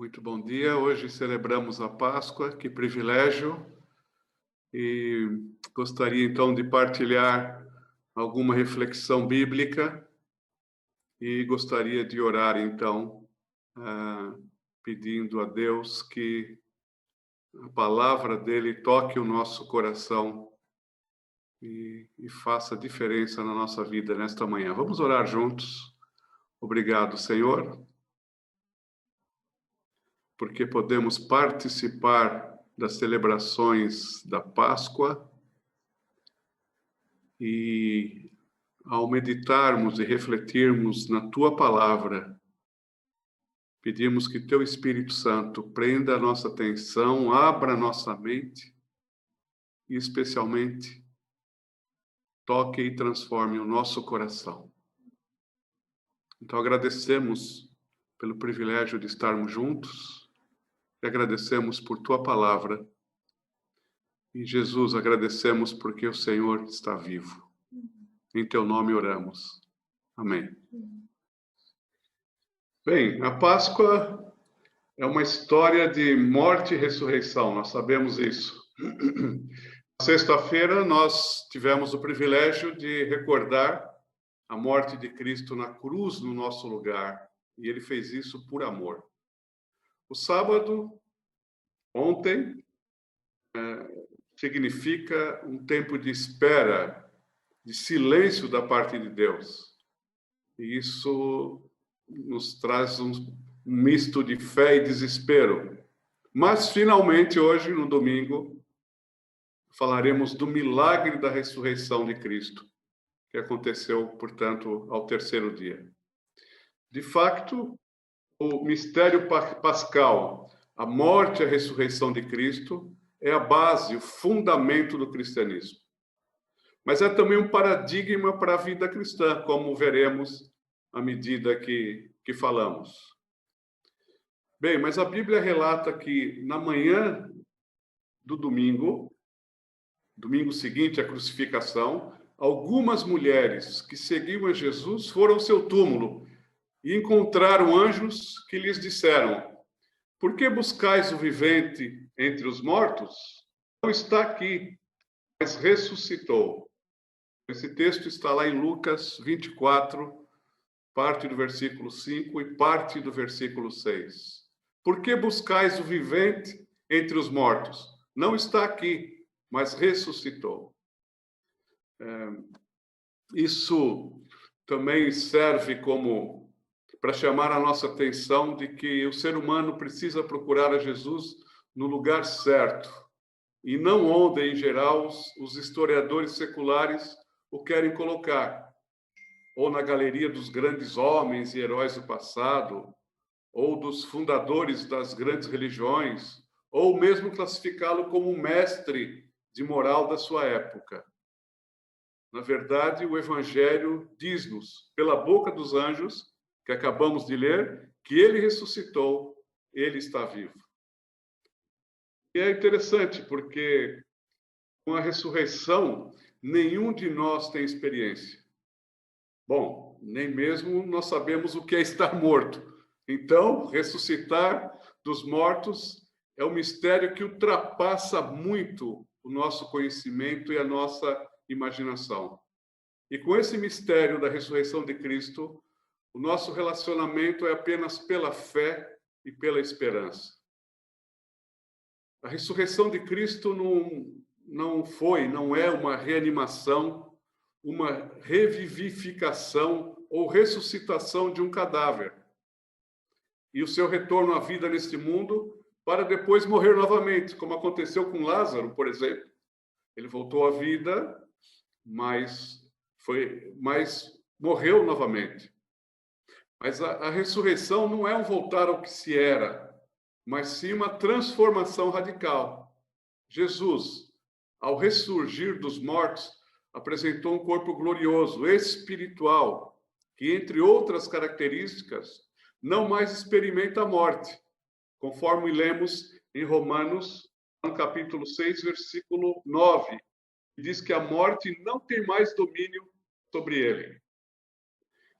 Muito bom dia. Hoje celebramos a Páscoa, que privilégio. E gostaria então de partilhar alguma reflexão bíblica e gostaria de orar então, pedindo a Deus que a palavra dele toque o nosso coração e faça diferença na nossa vida nesta manhã. Vamos orar juntos. Obrigado, Senhor, porque podemos participar das celebrações da Páscoa e, ao meditarmos e refletirmos na Tua Palavra, pedimos que Teu Espírito Santo prenda a nossa atenção, abra a nossa mente e, especialmente, toque e transforme o nosso coração. Então, agradecemos pelo privilégio de estarmos juntos e agradecemos por Tua Palavra. E, Jesus, agradecemos porque o Senhor está vivo. Em Teu nome oramos. Amém. Bem, a Páscoa é uma história de morte e ressurreição, nós sabemos isso. Na sexta-feira, nós tivemos o privilégio de recordar a morte de Cristo na cruz no nosso lugar, e Ele fez isso por amor. O sábado, ontem, significa um tempo de espera, de silêncio da parte de Deus. E isso nos traz um misto de fé e desespero. Mas, finalmente, hoje, no domingo, falaremos do milagre da ressurreição de Cristo, que aconteceu, portanto, ao terceiro dia. De fato, o mistério pascal, a morte e a ressurreição de Cristo, é a base, o fundamento do cristianismo. Mas é também um paradigma para a vida cristã, como veremos à medida que falamos. Bem, mas a Bíblia relata que na manhã do domingo seguinte à crucificação, algumas mulheres que seguiam a Jesus foram ao seu túmulo e encontraram anjos que lhes disseram: "Por que buscais o vivente entre os mortos? Não está aqui, mas ressuscitou." Esse texto está lá em Lucas 24, parte do versículo 5 e parte do versículo 6. Por que buscais o vivente entre os mortos? Não está aqui, mas ressuscitou. Isso também serve como para chamar a nossa atenção de que o ser humano precisa procurar a Jesus no lugar certo e não onde, em geral, os historiadores seculares o querem colocar, ou na galeria dos grandes homens e heróis do passado, ou dos fundadores das grandes religiões, ou mesmo classificá-lo como um mestre de moral da sua época. Na verdade, o Evangelho diz-nos, pela boca dos anjos, que acabamos de ler, que ele ressuscitou, ele está vivo. E é interessante, porque com a ressurreição, nenhum de nós tem experiência. Bom, nem mesmo nós sabemos o que é estar morto. Então, ressuscitar dos mortos é um mistério que ultrapassa muito o nosso conhecimento e a nossa imaginação. E com esse mistério da ressurreição de Cristo, o nosso relacionamento é apenas pela fé e pela esperança. A ressurreição de Cristo não é uma reanimação, uma revivificação ou ressuscitação de um cadáver. E o seu retorno à vida neste mundo para depois morrer novamente, como aconteceu com Lázaro, por exemplo. Ele voltou à vida, mas morreu novamente. Mas a ressurreição não é um voltar ao que se era, mas sim uma transformação radical. Jesus, ao ressurgir dos mortos, apresentou um corpo glorioso, espiritual, que, entre outras características, não mais experimenta a morte, conforme lemos em Romanos, no capítulo 6, versículo 9, que diz que a morte não tem mais domínio sobre ele.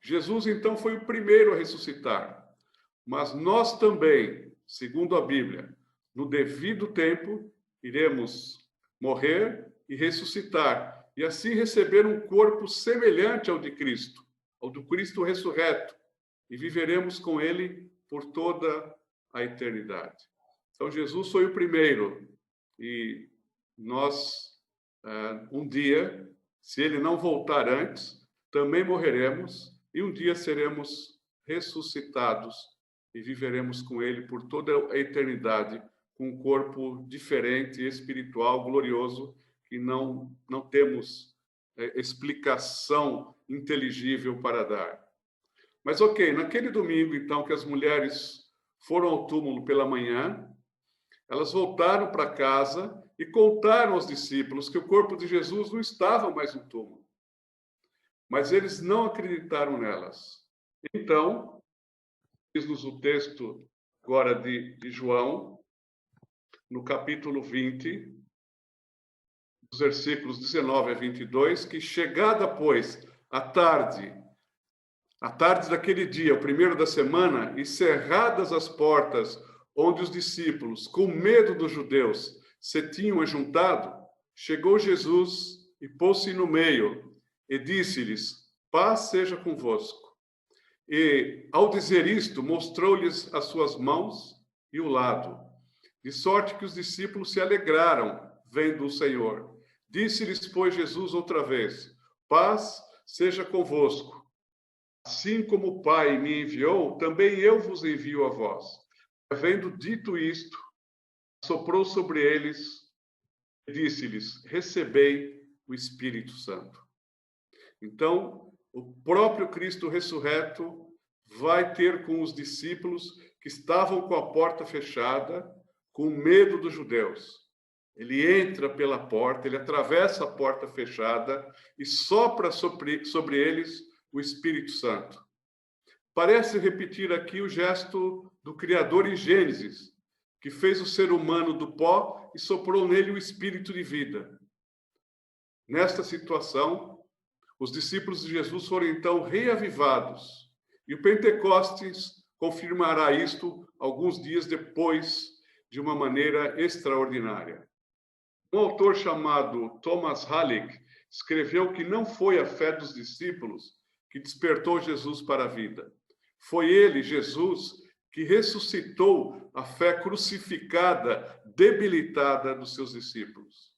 Jesus, então, foi o primeiro a ressuscitar, mas nós também segundo a Bíblia, no devido tempo, iremos morrer e ressuscitar, e assim receber um corpo semelhante ao de Cristo, ao do Cristo ressurreto, e viveremos com ele por toda a eternidade. Então, Jesus foi o primeiro, e nós, um dia, se ele não voltar antes, também morreremos, e um dia seremos ressuscitados e viveremos com ele por toda a eternidade, com um corpo diferente, espiritual, glorioso, que não temos explicação inteligível para dar. Mas, ok, naquele domingo, então, que as mulheres foram ao túmulo pela manhã, elas voltaram para casa e contaram aos discípulos que o corpo de Jesus não estava mais no túmulo. Mas eles não acreditaram nelas. Então, diz-nos o texto agora de João, no capítulo 20, dos versículos 19 a 22, que chegada, pois, a tarde daquele dia, o primeiro da semana, e cerradas as portas onde os discípulos, com medo dos judeus, se tinham ajuntado, chegou Jesus e pôs-se no meio e disse-lhes: paz seja convosco. E, ao dizer isto, mostrou-lhes as suas mãos e o lado, de sorte que os discípulos se alegraram, vendo o Senhor. Disse-lhes, pois, Jesus outra vez: paz seja convosco. Assim como o Pai me enviou, também eu vos envio a vós. Havendo dito isto, soprou sobre eles e disse-lhes: recebei o Espírito Santo. Então, o próprio Cristo ressurreto vai ter com os discípulos que estavam com a porta fechada, com medo dos judeus. Ele entra pela porta, ele atravessa a porta fechada e sopra sobre eles o Espírito Santo. Parece repetir aqui o gesto do Criador em Gênesis, que fez o ser humano do pó e soprou nele o espírito de vida. Nesta situação, os discípulos de Jesus foram então reavivados, e o Pentecostes confirmará isto alguns dias depois, de uma maneira extraordinária. Um autor chamado Thomas Halleck escreveu que não foi a fé dos discípulos que despertou Jesus para a vida. Foi ele, Jesus, que ressuscitou a fé crucificada, debilitada dos seus discípulos.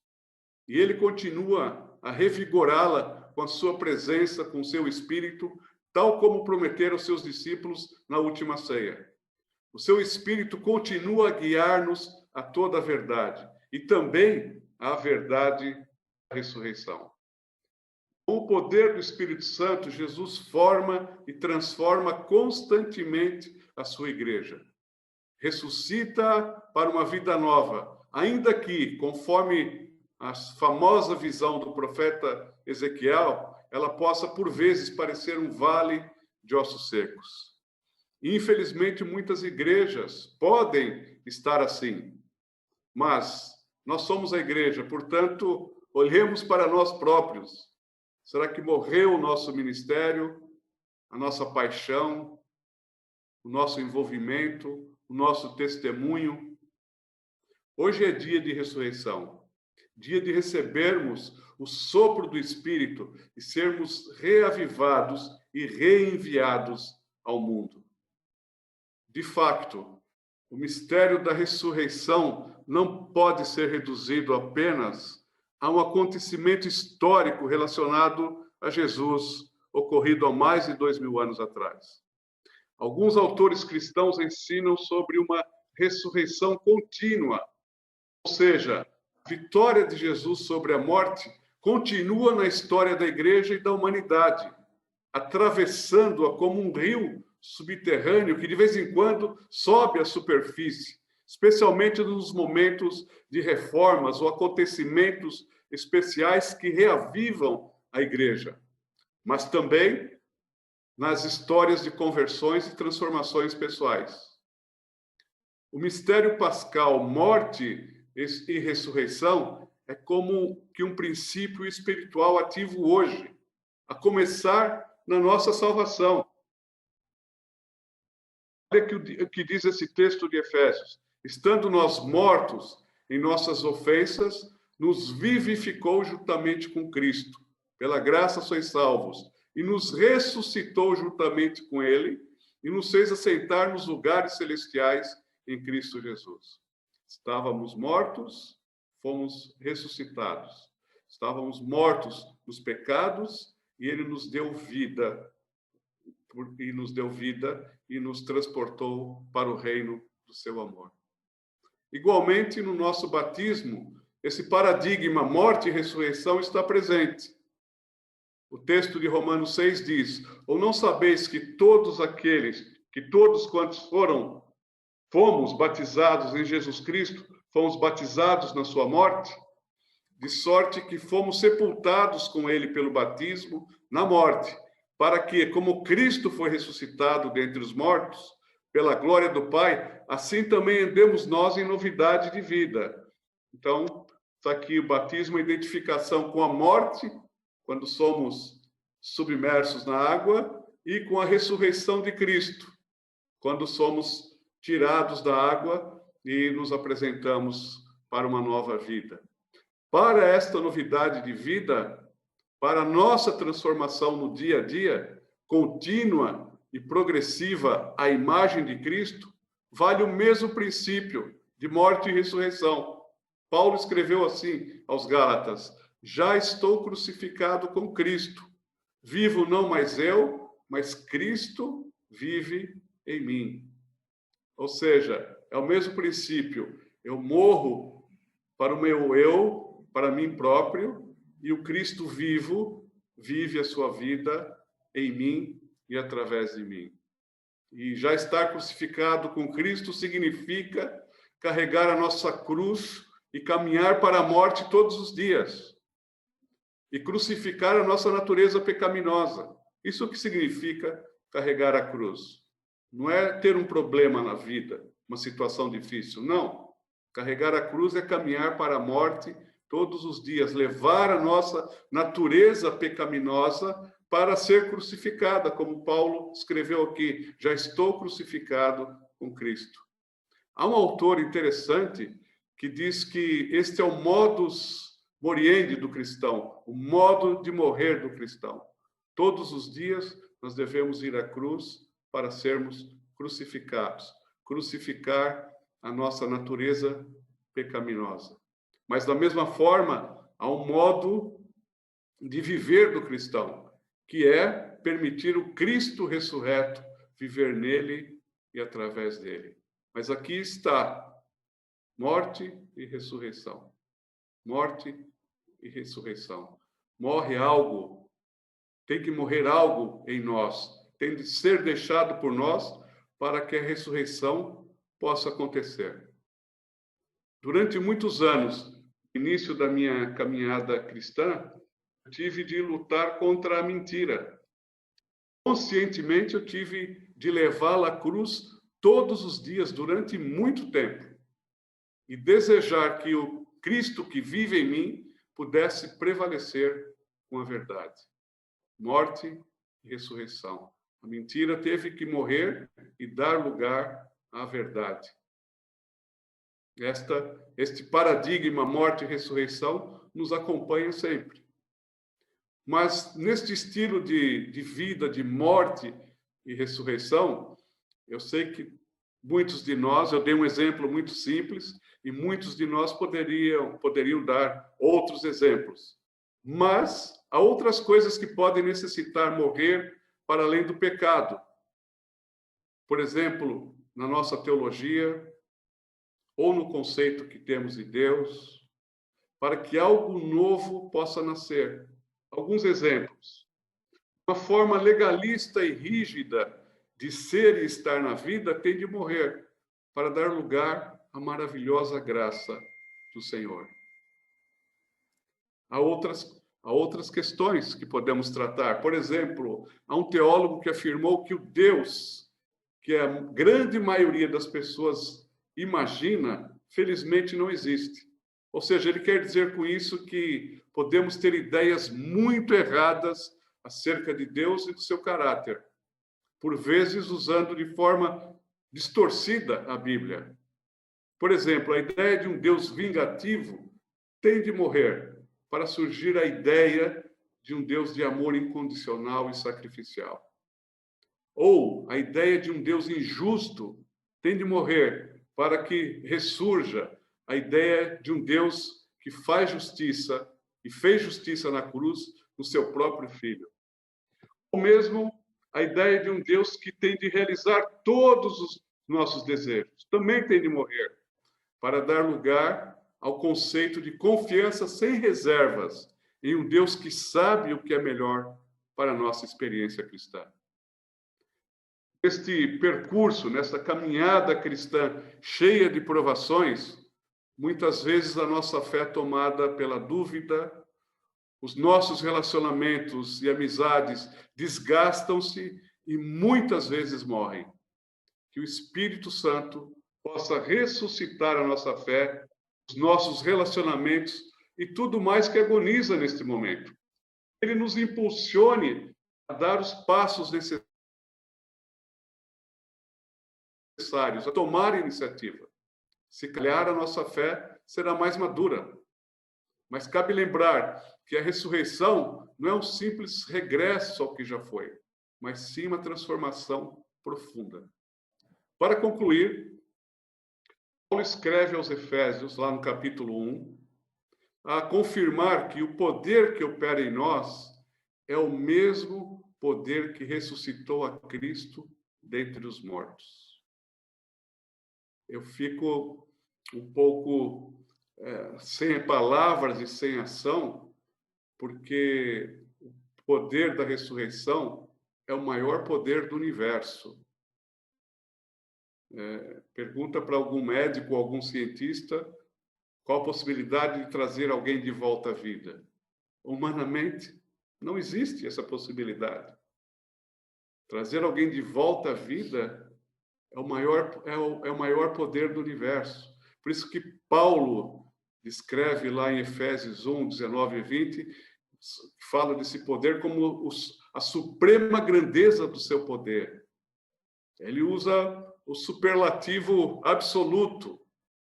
E ele continua a revigorá-la com a sua presença, com o seu espírito, tal como prometeram aos seus discípulos na última ceia. O seu espírito continua a guiar-nos a toda a verdade e também a verdade da ressurreição. Com o poder do Espírito Santo, Jesus forma e transforma constantemente a sua igreja. Ressuscita para uma vida nova, ainda que, conforme a famosa visão do profeta Ezequiel, ela possa, por vezes, parecer um vale de ossos secos. Infelizmente, muitas igrejas podem estar assim, mas nós somos a igreja, portanto, olhemos para nós próprios. Será que morreu o nosso ministério, a nossa paixão, o nosso envolvimento, o nosso testemunho? Hoje é dia de ressurreição, dia de recebermos o sopro do Espírito e sermos reavivados e reenviados ao mundo. De fato, o mistério da ressurreição não pode ser reduzido apenas a um acontecimento histórico relacionado a Jesus, ocorrido há mais de 2000 anos atrás. Alguns autores cristãos ensinam sobre uma ressurreição contínua, ou seja, a vitória de Jesus sobre a morte continua na história da igreja e da humanidade, atravessando-a como um rio subterrâneo que de vez em quando sobe à superfície, especialmente nos momentos de reformas ou acontecimentos especiais que reavivam a igreja, mas também nas histórias de conversões e transformações pessoais. O mistério pascal, morte e ressurreição, é como que um princípio espiritual ativo hoje, a começar na nossa salvação. o que diz esse texto de Efésios. Estando nós mortos em nossas ofensas, nos vivificou juntamente com Cristo. Pela graça sois salvos. E nos ressuscitou juntamente com Ele e nos fez assentar nos lugares celestiais em Cristo Jesus. Estávamos mortos, fomos ressuscitados. Estávamos mortos nos pecados e Ele nos deu vida. E nos transportou para o reino do seu amor. Igualmente, no nosso batismo, esse paradigma morte e ressurreição está presente. O texto de Romanos 6 diz: ou não sabeis que todos quantos fomos batizados em Jesus Cristo, fomos batizados na sua morte? De sorte que fomos sepultados com ele pelo batismo na morte, para que, como Cristo foi ressuscitado dentre os mortos, pela glória do Pai, assim também andemos nós em novidade de vida. Então, está aqui o batismo, a identificação com a morte, quando somos submersos na água, e com a ressurreição de Cristo, quando somos tirados da água e nos apresentamos para uma nova vida. Para esta novidade de vida, para a nossa transformação no dia a dia, contínua e progressiva à imagem de Cristo, vale o mesmo princípio de morte e ressurreição. Paulo escreveu assim aos Gálatas: já estou crucificado com Cristo. Vivo não mais eu, mas Cristo vive em mim. Ou seja, é o mesmo princípio. Eu morro para o meu eu, para mim próprio, e o Cristo vivo vive a sua vida em mim e através de mim. E já estar crucificado com Cristo significa carregar a nossa cruz e caminhar para a morte todos os dias. E crucificar a nossa natureza pecaminosa. Isso o que significa carregar a cruz. Não é ter um problema na vida, uma situação difícil, não. Carregar a cruz é caminhar para a morte todos os dias, levar a nossa natureza pecaminosa para ser crucificada, como Paulo escreveu aqui: já estou crucificado com Cristo. Há um autor interessante que diz que este é o modus moriendi do cristão, o modo de morrer do cristão. Todos os dias nós devemos ir à cruz para sermos crucificados, crucificar a nossa natureza pecaminosa. Mas, da mesma forma, há um modo de viver do cristão, que é permitir o Cristo ressurreto viver nele e através dele. Mas aqui está morte e ressurreição. Morte e ressurreição. Morre algo, tem que morrer algo em nós, tem de ser deixado por nós para que a ressurreição possa acontecer. Durante muitos anos, início da minha caminhada cristã, eu tive de lutar contra a mentira. Conscientemente, eu tive de levá-la à cruz todos os dias, durante muito tempo. E desejar que o Cristo que vive em mim pudesse prevalecer com a verdade. Morte e ressurreição. A mentira teve que morrer e dar lugar à verdade. Este paradigma morte e ressurreição nos acompanha sempre. Mas neste estilo de vida, de morte e ressurreição, eu sei que muitos de nós, eu dei um exemplo muito simples, e muitos de nós poderiam dar outros exemplos. Mas há outras coisas que podem necessitar morrer para além do pecado. Por exemplo, na nossa teologia, ou no conceito que temos de Deus, para que algo novo possa nascer. Alguns exemplos. Uma forma legalista e rígida de ser e estar na vida tem de morrer para dar lugar à maravilhosa graça do Senhor. Há outras questões que podemos tratar. Por exemplo, há um teólogo que afirmou que o Deus, que a grande maioria das pessoas imagina, felizmente não existe. Ou seja, ele quer dizer com isso que podemos ter ideias muito erradas acerca de Deus e do seu caráter, por vezes usando de forma distorcida a Bíblia. Por exemplo, a ideia de um Deus vingativo tem de morrer para surgir a ideia de um Deus de amor incondicional e sacrificial. Ou a ideia de um Deus injusto tem de morrer para que ressurja a ideia de um Deus que faz justiça e fez justiça na cruz no seu próprio Filho. Ou mesmo a ideia de um Deus que tem de realizar todos os nossos desejos também tem de morrer para dar lugar ao conceito de confiança sem reservas em um Deus que sabe o que é melhor para a nossa experiência cristã. Este percurso, nesta caminhada cristã cheia de provações, muitas vezes a nossa fé é tomada pela dúvida, os nossos relacionamentos e amizades desgastam-se e muitas vezes morrem. Que o Espírito Santo possa ressuscitar a nossa fé, os nossos relacionamentos e tudo mais que agoniza neste momento. Ele nos impulsione a dar os passos necessários, a tomar a iniciativa. Se calhar a nossa fé será mais madura. Mas cabe lembrar que a ressurreição não é um simples regresso ao que já foi, mas sim uma transformação profunda. Para concluir, Paulo escreve aos Efésios, lá no capítulo 1, a confirmar que o poder que opera em nós é o mesmo poder que ressuscitou a Cristo dentre os mortos. Eu fico um pouco sem palavras e sem ação, porque o poder da ressurreição é o maior poder do universo. Pergunta para algum médico, algum cientista, qual a possibilidade de trazer alguém de volta à vida. Humanamente, não existe essa possibilidade. Trazer alguém de volta à vida é o maior poder do universo. Por isso que Paulo descreve lá em Efésios 1, 19 e 20, fala desse poder como a suprema grandeza do seu poder. Ele usa o superlativo absoluto.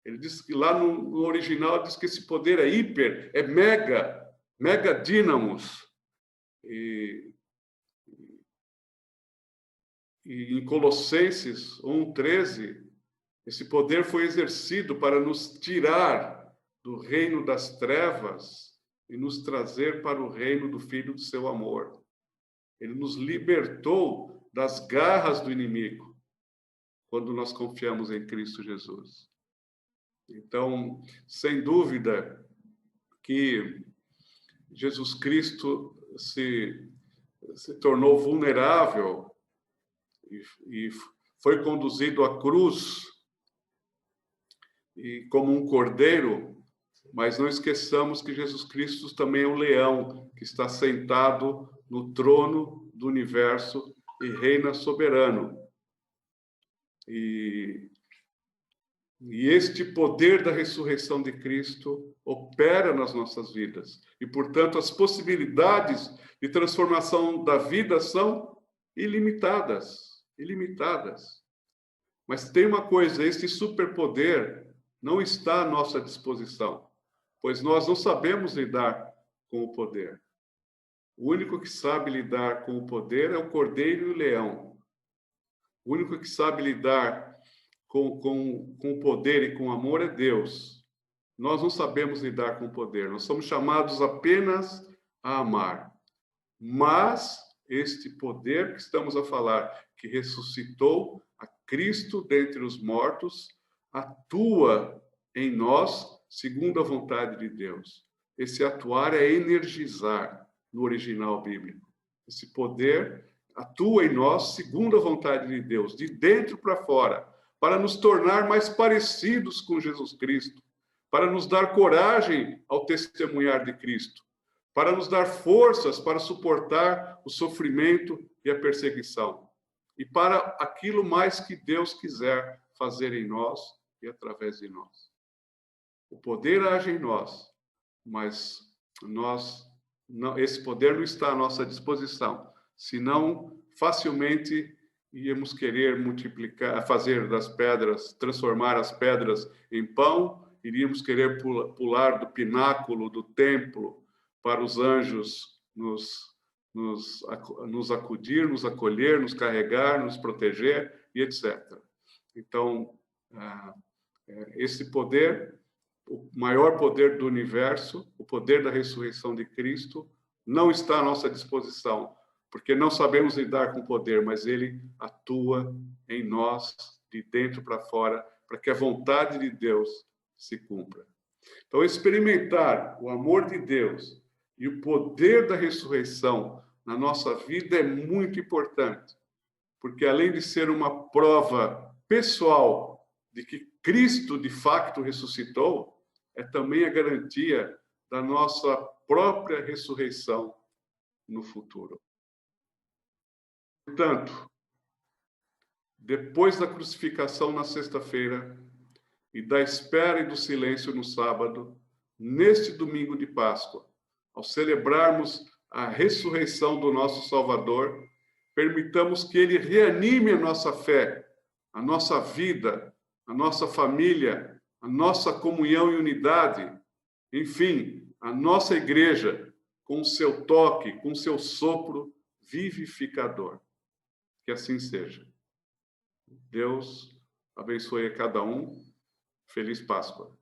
Ele diz que lá no original diz que esse poder é hiper, é mega dínamos. E em Colossenses 1:13, esse poder foi exercido para nos tirar do reino das trevas e nos trazer para o reino do Filho do seu amor. Ele nos libertou das garras do inimigo quando nós confiamos em Cristo Jesus. Então, sem dúvida que Jesus Cristo se tornou vulnerável e foi conduzido à cruz e como um cordeiro, mas não esqueçamos que Jesus Cristo também é o leão que está sentado no trono do universo e reina soberano. E este poder da ressurreição de Cristo opera nas nossas vidas. E, portanto, as possibilidades de transformação da vida são ilimitadas. Mas tem uma coisa, este superpoder não está à nossa disposição, pois nós não sabemos lidar com o poder. O único que sabe lidar com o poder é o cordeiro e o leão. O único que sabe lidar com o poder e com o amor é Deus. Nós não sabemos lidar com o poder, nós somos chamados apenas a amar. Mas este poder que estamos a falar, que ressuscitou a Cristo dentre os mortos, atua em nós segundo a vontade de Deus. Esse atuar é energizar no original bíblico. Esse poder atua em nós segundo a vontade de Deus, de dentro para fora, para nos tornar mais parecidos com Jesus Cristo, para nos dar coragem ao testemunhar de Cristo, para nos dar forças para suportar o sofrimento e a perseguição, e para aquilo mais que Deus quiser fazer em nós e através de nós. O poder age em nós, mas esse poder não está à nossa disposição, senão facilmente íamos querer multiplicar, fazer das pedras, transformar as pedras em pão, iríamos querer pular do pináculo do templo para os anjos nos acudir, nos acolher, nos carregar, nos proteger e etc. Então, esse poder, o maior poder do universo, o poder da ressurreição de Cristo, não está à nossa disposição, porque não sabemos lidar com o poder, mas ele atua em nós, de dentro para fora, para que a vontade de Deus se cumpra. Então, experimentar o amor de Deus e o poder da ressurreição na nossa vida é muito importante, porque além de ser uma prova pessoal de que Cristo de fato ressuscitou, é também a garantia da nossa própria ressurreição no futuro. Portanto, depois da crucificação na sexta-feira e da espera e do silêncio no sábado, neste domingo de Páscoa, ao celebrarmos a ressurreição do nosso Salvador, permitamos que ele reanime a nossa fé, a nossa vida, a nossa família, a nossa comunhão e unidade, enfim, a nossa igreja, com o seu toque, com o seu sopro vivificador. Que assim seja. Deus abençoe a cada um. Feliz Páscoa.